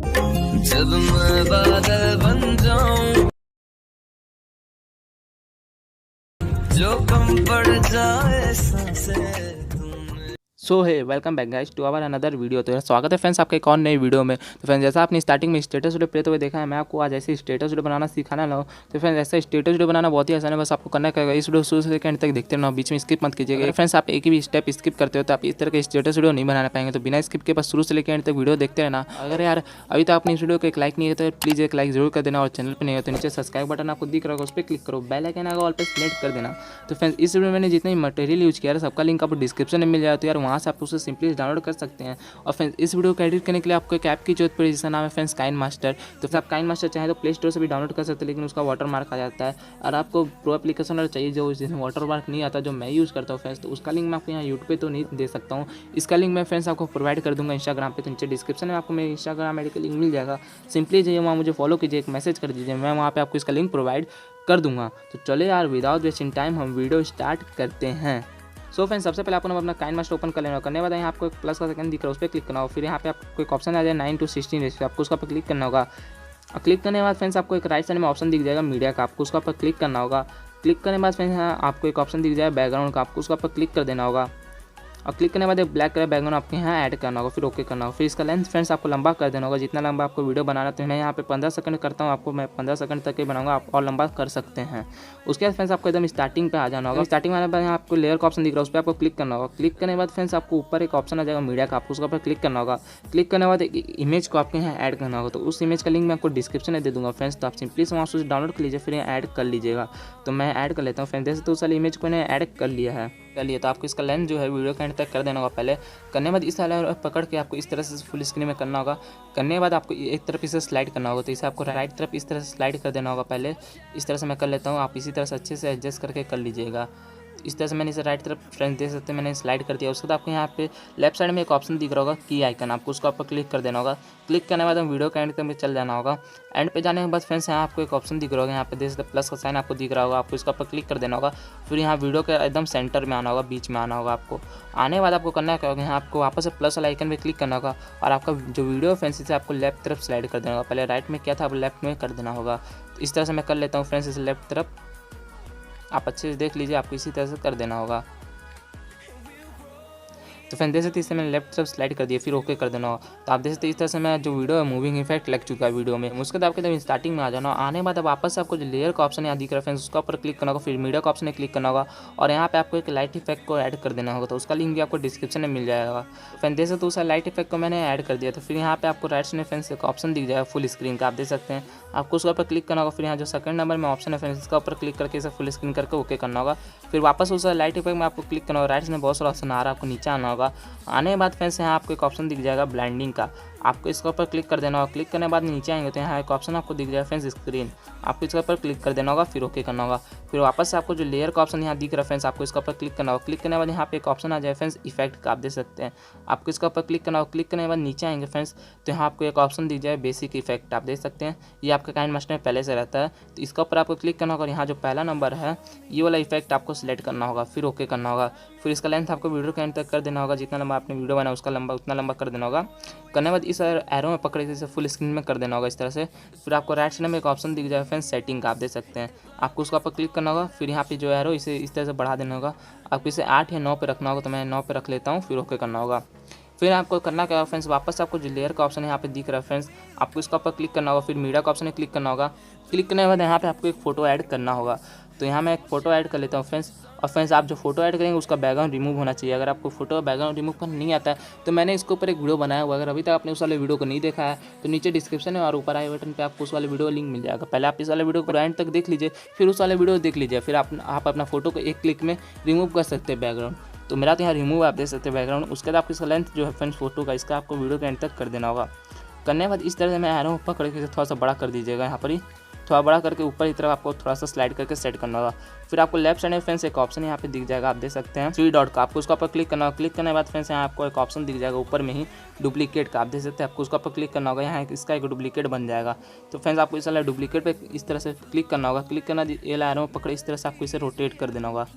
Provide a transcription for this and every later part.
जब मैं बादल बन जाऊं जो कम पड़ जाए सांसें सो है welcome back guys to our another video. तो स्वागत है फ्रेंड्स आपके एक और नई वीडियो में। तो फ्रेंड्स जैसा आपने स्टार्टिंग में स्टेटस वीडियो प्ले तो देखा है, मैं आपको आज ऐसे स्टेटस वीडियो बनाना सिखाना लगा। तो फ्रेंड्स ऐसा स्टेटस वीडियो बनाना बहुत ही आसान है, बस आपको करना क्या है, इस वीडियो शुरू से एंड तक देखते रहना, बीच में स्किप मत कीजिएगा। फ्रेंड्स आप एक भी स्टेप स्किप करते हो तो आप इस तरह के स्टेटस वीडियो नहीं बनाना पाएंगे। तो बिना स्किप के बस शुरू से लेकर एंड तक वीडियो देखते रहना। अगर यार अभी तक आपने इस वीडियो को एक लाइक नहीं है तो प्लीज़ एक लाइक जरूर कर देना, और चैनल पर नहीं हो तो नीचे सब्सक्राइब बटन आपको दिख रहा होगा, उस पर क्लिक करो, बेल आइकन आएगा ऑल पे सेलेक्ट कर देना। तो फ्रेंड्स इस वीडियो में मैंने जितने मटेरियल यूज किया है सबका लिंक आपको डिस्क्रिप्शन में मिल जाए, तो यार वहाँ से आप उसे सिंपली डाउनलोड कर सकते हैं। और फ्रेंड्स इस वीडियो को एडिट करने के लिए आपको एक ऐप की जरूरत पड़ी जिसका नाम है फ्रेंड्स काइनमास्टर। तो फिर आप काइनमास्टर चाहें तो प्ले स्टोर से भी डाउनलोड कर सकते हैं, लेकिन उसका वाटर मार्क आ जाता है। और आपको प्रो एप्लीकेशन और चाहिए जो जिसमें वाटर मार्क नहीं आता, जो मैं यूज़ करता हूँ फ्रेंड्स, तो उसका लिंक मैं आपको यहाँ यूट्यूब पे तो नहीं दे सकता हूँ। इसका लिंक मैं फ्रेंड्स आपको प्रोवाइड कर दूँगा इंस्टाग्राम पे, तो नीचे डिस्क्रिप्शन में आपको मेरे इंस्टाग्राम आई डी का लिंक मिल जाएगा। सिंपली जाइए वहाँ मुझे फॉलो कीजिए, एक मैसेज कर दीजिए, मैं वहाँ पर आपको इसका लिंक प्रोवाइड कर दूँगा। तो चले यार विदाउट वेस्टिंग टाइम हम वीडियो स्टार्ट करते हैं। सो फ्रेंड्स सबसे पहले आपको अपना काइनमास्टर ओपन कर लेना। करने के बाद यहाँ आपको एक प्लस का सेकंड दिख रहा है, उस पर क्लिक करना होगा। फिर यहाँ पे आपको एक ऑप्शन आ जाए 9 to 16 रेशियो, आपको उसका पर क्लिक करना होगा। और क्लिक करने के बाद फ्रेंड्स आपको एक राइट साइड में ऑप्शन दिख जाएगा मीडिया का, आपको उसका पर क्लिक करना होगा। क्लिक करने के बाद फ्रेंड्स यहाँ आपको एक ऑप्शन दिख जाएगा बैकग्राउंड का, आपको उसका पर क्लिक कर देना होगा। और क्लिक करने के बाद एक ब्लैक कलर बैकग्राउंड आपके यहाँ ऐड करना होगा, फिर ओके करना होगा। फिर इसका लेंथ फ्रेंड्स आपको लंबा कर देना होगा, जितना लंबा आपको वीडियो बनाना। तो मैं यहाँ पे 15 सेकंड करता हूँ, आपको मैं 15 सेकंड तक ही बनाऊंगा, आप और लंबा कर सकते हैं। उसके बाद फ्रेंड्स आपको एकदम स्टार्टिंग पे आ जाना होगा। स्टार्टिंग में आने के बाद यहाँ आपको लेयर का ऑप्शन दिख रहा है, उस पर आपको क्लिक करना होगा। क्लिक करने के बाद फ्रेंड्स आपको ऊपर एक ऑप्शन आ जाएगा मीडिया का, आपको उसका पर क्लिक करना होगा। क्लिक करने के बाद एक इमेज को आपके यहाँ ऐड करना होगा, तो उस इमेज का लिंक मैं आपको डिस्क्रिप्शन में दे दूँगा फ्रेंड्स, तो आप सिंपली से वहाँ से डाउनलोड कर लीजिए, फिर यहाँ ऐड कर लीजिएगा। तो मैं ऐड कर लेता हूँ फ्रेंड्स, जैसे तो उस वाली इमेज को मैंने ऐड कर लिया है। तो आपको इसका लेंथ जो है वीडियो के एंड तक कर देना होगा। पहले करने के बाद इस वाला पकड़ के आपको इस तरह से फुल स्क्रीन में करना होगा। करने के बाद आपको एक तरफ इसे स्लाइड करना होगा, तो इसे आपको राइट तरफ इस तरह से स्लाइड कर देना होगा। पहले इस तरह से मैं कर लेता हूँ, आप इसी तरह से अच्छे से एडजस्ट करके कर लीजिएगा। इस तरह से मैंने इसे राइट तरफ फ्रेंड्स देख सकते हैं मैंने स्लाइड कर दिया। उसके बाद आपको यहाँ पे लेफ्ट साइड में एक ऑप्शन दिख रहा होगा की आइकन, आपको उसको आपको क्लिक कर देना होगा। क्लिक करने के बाद हम वीडियो के एंड तक में चल जाना होगा। एंड पे जाने के बाद फ्रेंड्स यहाँ आपको एक ऑप्शन दिख रहा होगा, यहाँ पे देख सकते प्लस का साइन आपको दिख रहा होगा, आपको इसका पर क्लिक कर देना होगा। फिर यहाँ वीडियो के एकदम सेंटर में आना होगा, बीच में आना होगा। आपको आने के बाद आपको करना क्या होगा, यहाँ आपको वापस से प्लस वाला आइकन पे क्लिक करना होगा, और आपका जो वीडियो फ्रेंड्स इसे आपको लेफ्ट तरफ स्लाइड कर देना होगा। पहले राइट में किया था, अब लेफ्ट में कर देना होगा। तो इस तरह से मैं कर लेता हूँ फ्रेंड्स, इसे लेफ्ट तरफ आप अच्छे से देख लीजिए, आपको इसी तरह से कर देना होगा। तो फ्रेंड देख सकते इससे मैंने लेफ्ट तरफ स्लाइड कर दिया, फिर ओके कर देना होगा। तो आप देख सकते इस तरह से मैं जो वीडियो है मूविंग इफेक्ट लग चुका है वीडियो में। उसके बाद आपके जब स्टार्टिंग में आ जाना, आने के बाद अब वापस से आपको जो लेयर का ऑप्शन यहाँ दिख रहा है फ्रेंड्स, उसका ऊपर क्लिक करना होगा। फिर मीडिया का ऑप्शन क्लिक करना होगा, और यहाँ पे आपको एक लाइट इफेक्ट को ऐड कर देना होगा, तो उसका लिंक भी आपको डिस्क्रिप्शन में मिल जाएगा। फ्रेंड देख सकते उस लाइट इफेक्ट को मैंने ऐड कर दिया। तो फिर यहाँ पे आपको राइट साइड में फ्रेंड्स एक ऑप्शन दिख जाएगा फुल स्क्रीन का, आप देख सकते हैं, आपको उसके ऊपर क्लिक करना होगा। फिर यहाँ जो सेकंड नंबर में ऑप्शन है फ्रेंड्स, इसका ऊपर क्लिक करके इसे फुल स्क्रीन करके ओके करना होगा। फिर वापस उस लाइट इफेक्ट में आपको क्लिक करना होगा। राइट में बहुत सारा ऑप्शन आ रहा है, आपको नीचे आना होगा। आने के बाद फ्रेंड्स यहाँ आपको एक ऑप्शन दिख जाएगा ब्लेंडिंग का, आपको इसके ऊपर क्लिक कर देना होगा। क्लिक करने के बाद नीचे आएंगे तो यहाँ एक ऑप्शन आपको दिख जाएगा फ्रेंड्स स्क्रीन, आपको इसके ऊपर क्लिक कर देना होगा, फिर ओके करना होगा। फिर वापस से आपको जो लेयर का ऑप्शन यहाँ दिख रहा है फ्रेंड्स, आपको इसके ऊपर क्लिक करना होगा। क्लिक करने के बाद यहाँ पे एक ऑप्शन आ जाए फ्रेंड्स इफेक्ट का, आप देख सकते हैं, आपको इसके ऊपर क्लिक करना होगा। क्लिक करने के बाद नीचे आएंगे फ्रेंड्स, तो यहाँ आपको एक ऑप्शन दिख जाए बेसिक इफेक्ट, आप देख सकते हैं, ये आपका काइनमास्टर में पहले से रहता है। तो इसके ऊपर आपको क्लिक करना होगा, यहाँ जो पहला नंबर है ये वाला इफेक्ट आपको सिलेक्ट करना होगा, फिर ओके करना होगा। फिर इसका लेंथ आपको वीडियो के एंड तक कर देना होगा, जितना लंबा आपने वीडियो बनाया उसका लंबा उतना लंबा कर देना होगा। करने के बाद इस एरो में पकड़ के इसे फुल स्क्रीन में कर देना होगा इस तरह से। फिर आपको राइट साइड में एक ऑप्शन दिख जाएगा फ्रेंड्स सेटिंग का, आप देख सकते हैं, आपको उसका पर क्लिक करना होगा। फिर यहाँ पे जो एरो इसे इस तरह से बढ़ा देना होगा, आपको इसे 8 या 9 पे रखना होगा, तो मैं 9 पे रख लेता हूँ, फिर ओके करना होगा। फिर आपको करना क्या होगा फ्रेंड्स, वापस आपको जो लेयर का ऑप्शन है यहाँ पे दिख रहा है फ्रेंड्स, आपको इसका ऊपर क्लिक करना होगा। फिर मीडिया का ऑप्शन है क्लिक करना होगा। क्लिक करने के बाद यहाँ पे आपको एक फोटो ऐड करना होगा, तो यहाँ मैं एक फोटो ऐड कर लेता हूँ फ्रेंड्स। और फ्रेंड्स आप जो फोटो ऐड करेंगे उसका बैकग्राउंड रिमूव होना चाहिए। अगर आपको फोटो बैकग्राउंड रिमूव करना नहीं आता है तो मैंने इसके ऊपर एक वीडियो बनाया हुआ है, अगर अभी तक आपने उस वाले वीडियो को नहीं देखा है तो नीचे डिस्क्रिप्शन में और ऊपर आई बटन पे आपको उस वाले वीडियो का लिंक मिल जाएगा। पहले आप इस वाले वीडियो को एंड तक देख लीजिए, फिर उस वाले वीडियो देख लीजिए, फिर आप अपना फोटो को एक क्लिक में रिमूव कर सकते हैं बैकग्राउंड। तो मेरा तो यहाँ रिमूव आप देख सकते हैं बैकग्राउंड। उसके बाद आपको इसका लेंथ जो है फ्रेंड्स फोटो का, इसका आपको वीडियो के एंड तक कर देना होगा। करने के बाद इस तरह से मैं आ रहा हूँ, पकड़ के थोड़ा सा बड़ा कर दीजिएगा, यहाँ पर ही थोड़ा बड़ा करके ऊपर की तरफ आपको थोड़ा सा स्लाइड करके सेट करना होगा। फिर आपको लेफ्ट साइड में फ्रेंड्स एक ऑप्शन यहाँ पे दिख जाएगा, आप देख सकते हैं 3 डॉट का, आपको उसका ऊपर क्लिक करना होगा। क्लिक करने के बाद फ्रेंड्स यहाँ आपको एक ऑप्शन दिख जाएगा ऊपर में ही डुप्लीकेट का, आप देख सकते हैं, आपको उसका ऊपर क्लिक करना होगा, यहाँ इसका एक डुप्लीकेट बन जाएगा। तो फ्रेंड्स आपको इस वाले डुप्लीकेट पे इस तरह से क्लिक करना होगा। क्लिक करना ये ला रहा हूँ पकड़े, इस तरह से आपको इसे रोटेट कर देना होगा।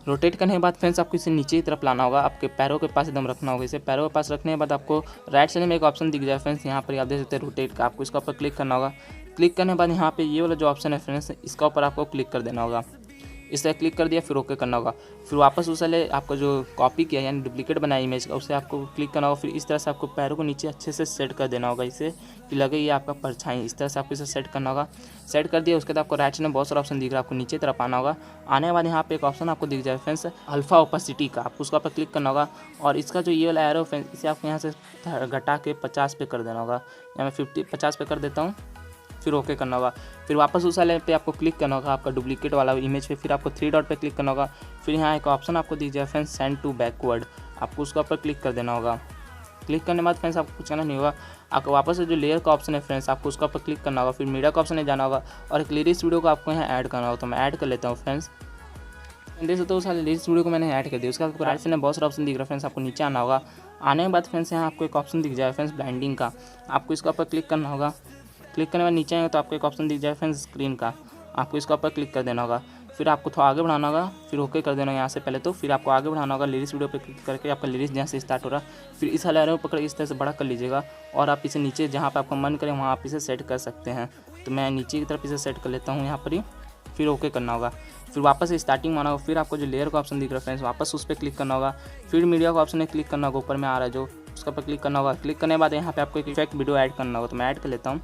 रोटेट करने के बाद फ्रेंड्स आपको इसे नीचे की तरफ लाना होगा, आपके पैरों के पास एकदम रखना होगा। इसे पैरों के पास रखने के बाद आपको राइट साइड में एक ऑप्शन दिख जाए फ्रेंड्स, यहाँ पर आप देख सकते हैं रोटेट का, आपको इसका ऊपर क्लिक करना होगा। क्लिक करने के बाद यहाँ पे ये वाला जो ऑप्शन है फ्रेंड्स, इसका ऊपर आपको क्लिक कर देना होगा। इस तरह क्लिक कर दिया, फिर ओके करना होगा। फिर वापस उस वाले आपको जो कॉपी किया यानी डुप्लीकेट बनाया इमेज का, उसे आपको क्लिक करना होगा। फिर इस तरह से आपको पैरों को नीचे अच्छे से सेट कर देना होगा, इसे कि लगे ये आपका परछाई। इस तरह से आपको इसे सेट करना होगा। सेट कर दिया, उसके बाद आपको राइट साइड में बहुत सारा ऑप्शन दिख रहा है, आपको नीचे तरफ आना होगा। आने के बाद यहाँ पे एक ऑप्शन आपको दिख जाए फ्रेंड्स, अल्फा ओपेसिटी का, आपको उसका पर क्लिक करना होगा। और इसका जो ये वाला एरो फ्रेंड्स, इसे आपको यहाँ से घटा के 50 पे कर देना होगा। यहाँ मैं 50 पे कर देता हूँ, फिर ओके करना होगा। फिर वापस उस वाले पे आपको क्लिक करना होगा, आपका डुप्लीकेट वाला इमेज पे। फिर आपको 3 डॉट पे क्लिक करना होगा। फिर यहाँ एक ऑप्शन आपको दिख जाए फ्रेंड्स, सेंड टू बैकवर्ड, आपको उसका ऊपर क्लिक कर देना होगा। क्लिक करने के बाद फ्रेंड्स आपको कुछ करना नहीं होगा, आपको वापस से जो लेयर का ऑप्शन है फ्रेंड्स, आपको उसका ऊपर क्लिक करना होगा। फिर मीडिया का ऑप्शन में जाना होगा और एक लिरिक्स वीडियो को आपको यहाँ ऐड करना होगा। तो मैं ऐड कर लेता हूँ फ्रेंड्स। देख सकते हो सारे लिरिक्स वीडियो को मैंने ऐड कर दिया। उसके बाद आपको राइट साइड में बहुत सारा ऑप्शन दिख रहा है फ्रेंड्स, आपको नीचे आना होगा। आने के बाद फ्रेंड्स यहाँ आपको एक ऑप्शन दिख जाए फ्रेंड्स, ब्लाइंडिंग का, आपको इसका ऊपर क्लिक करना होगा। क्लिक करने के बाद नीचे आएंगे तो आपको एक ऑप्शन दिख जाए फ्रेंड्स, स्क्रीन का, आपको इसका ऊपर क्लिक कर देना होगा। फिर आपको थोड़ा आगे बढ़ाना होगा, फिर ओके कर देना यहाँ से पहले तो। फिर आपको आगे बढ़ाना होगा, लिरिक्स वीडियो पे क्लिक करके आपका लिरिक्स जहाँ से स्टार्ट हो रहा है, फिर इस वाले एरो पकड़ इस तरह से बड़ा कर लीजिएगा और आप इसे नीचे जहाँ पे आपका मन करे वहाँ आप इसे सेट कर सकते हैं। तो मैं नीचे की तरफ इसे सेट कर लेता हूँ यहाँ पर ही, फिर ओके करना होगा। फिर वापस स्टार्टिंग में आना होगा। फिर आपको जो लेयर का ऑप्शन दिख रहा है फ्रेंड्स, वापस उस पर क्लिक करना होगा। फिर मीडिया का ऑप्शन है, क्लिक करना होगा, ऊपर में आ रहा है जो, उसका पर क्लिक करना होगा। क्लिक करने के बाद यहाँ पे आपको एक इफेक्ट वीडियो ऐड करना होगा, तो मैं ऐड कर लेता हूँ।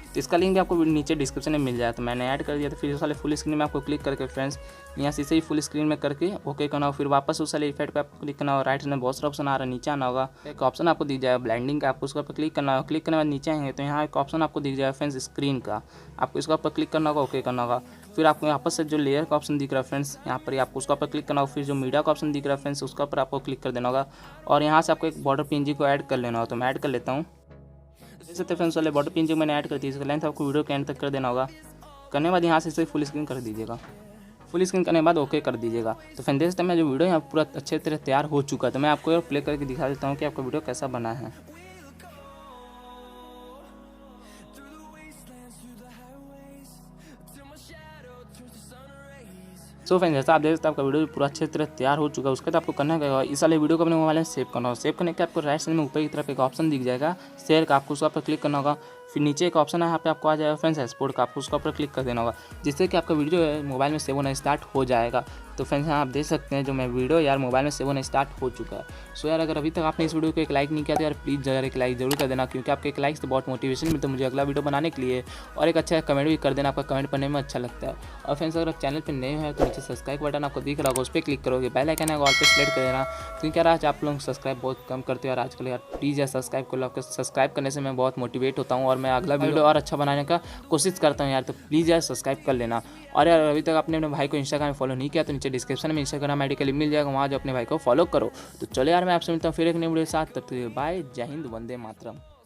तो इसका लिंक भी आपको नीचे डिस्क्रिप्शन में मिल जाए, तो मैंने ऐड कर दिया। तो फिर उस वाले फुल स्क्रीन में आपको क्लिक करके फ्रेंड्स यहाँ से इसे ही फुल स्क्रीन में करके ओके करना होगा। फिर वापस उस वाले इफेक्ट पे आपको क्लिक करना होगा। राइट साइड में बहुत सारा ऑप्शन आ रहा है, नीचे आना होगा। एक ऑप्शन आपको दिख जाएगा ब्लाइंडिंग का, आपको उसका पर क्लिक करना होगा। क्लिक करने के बाद नीचे आएंगे तो यहाँ एक ऑप्शन आपको दिख जाएगा फ्रेंड्स, स्क्रीन का, आपको इसका पर क्लिक करना होगा, ओके करना होगा। फिर आपको वापस से जो लेयर का ऑप्शन दिख रहा है फ्रेंड्स, यहाँ पर आपको उसका पर क्लिक करना होगा। फिर जो मीडिया का ऑप्शन दिख रहा है फ्रेंड्स, उसका पर आपको क्लिक कर देना होगा और यहाँ से आपको एक बॉर्डर पीएनजी को ऐड कर लेना होगा। तो मैं ऐड कर लेता हूँ। जैसे फ्रेंड्स वाले बॉर्डर पिन जो मैंने ऐड कर दी, इसका लेंथ आपको वीडियो के एंड तक कर देना होगा। करने के बाद यहाँ से इसे फुल स्क्रीन कर दीजिएगा। फुल स्क्रीन करने के बाद ओके कर दीजिएगा। तो फ्रेंड्स देख सकते हैं मैं जो वीडियो यहाँ पूरा अच्छे तरह तैयार हो चुका है। तो मैं आपको प्ले करके दिखा देता हूँ कि आपका वीडियो कैसा बना है। सो फ्रेंड्स जैसा आप देख सकते हैं आपका वीडियो पूरा अच्छे तरह तैयार हो चुका है। उसके बाद आपको करना क्या होगा, इस वाले वीडियो को अपने मोबाइल में सेव करना होगा। सेव करने के आपको राइट साइड में ऊपर की तरफ एक ऑप्शन दिख जाएगा शेयर का, आपको उसका पर क्लिक करना होगा। फिर नीचे एक ऑप्शन है, यहाँ पे आपको आ जाएगा फ्रेंड्स एक्सपोर्ट का, आपको उसका ऊपर क्लिक कर देना होगा, जिससे कि आपका वीडियो है मोबाइल में सेव होना स्टार्ट हो जाएगा। तो फ्रेंड्स यहाँ आप देख सकते हैं जो मैं वीडियो यार मोबाइल में सेव होना स्टार्ट हो चुका है। सो यार अगर अभी तक आपने इस वीडियो को एक लाइक नहीं किया तो यार प्लीज़ यार एक लाइक जरूर कर देना, क्योंकि आपके एक लाइक से बहुत मोटिवेशन मिलता है मुझे अगला वीडियो बनाने के लिए। और एक अच्छा कमेंट भी कर देना, आपका कमेंट पढ़ने में अच्छा लगता है। और फ्रेंड्स अगर आप चैनल पर नए हैं तो नीचे सब्सक्राइब बटन आपको दिख रहा होगा, उस पर क्लिक करोगे, बेल आइकन है ऑल पे सेलेक्ट कर देना, क्योंकि यार आज आप लोग सब्सक्राइब बहुत कम करते हो यार आजकल। यार प्लीज़ यार सब्सक्राइब कर लो, आपके सब्सक्राइब करने से मैं बहुत मोटिवेट होता हूँ और मैं अगला वीडियो और अच्छा बनाने का कोशिश करता हूँ यार। तो प्लीज़ यार सब्सक्राइब कर लेना। और यार अभी तक आपने अपने भाई को इंस्टाग्राम में फॉलो नहीं किया तो नीचे डिस्क्रिप्शन में इंस्टाग्राम आईडी का लिंक मिल जाएगा, वहाँ जो अपने भाई को फॉलो करो। तो चलो यार मैं आपसे मिलता हूँ फिर एक नई वीडियो के साथ, तब तक बाय, जय हिंद, वंदे मातरम।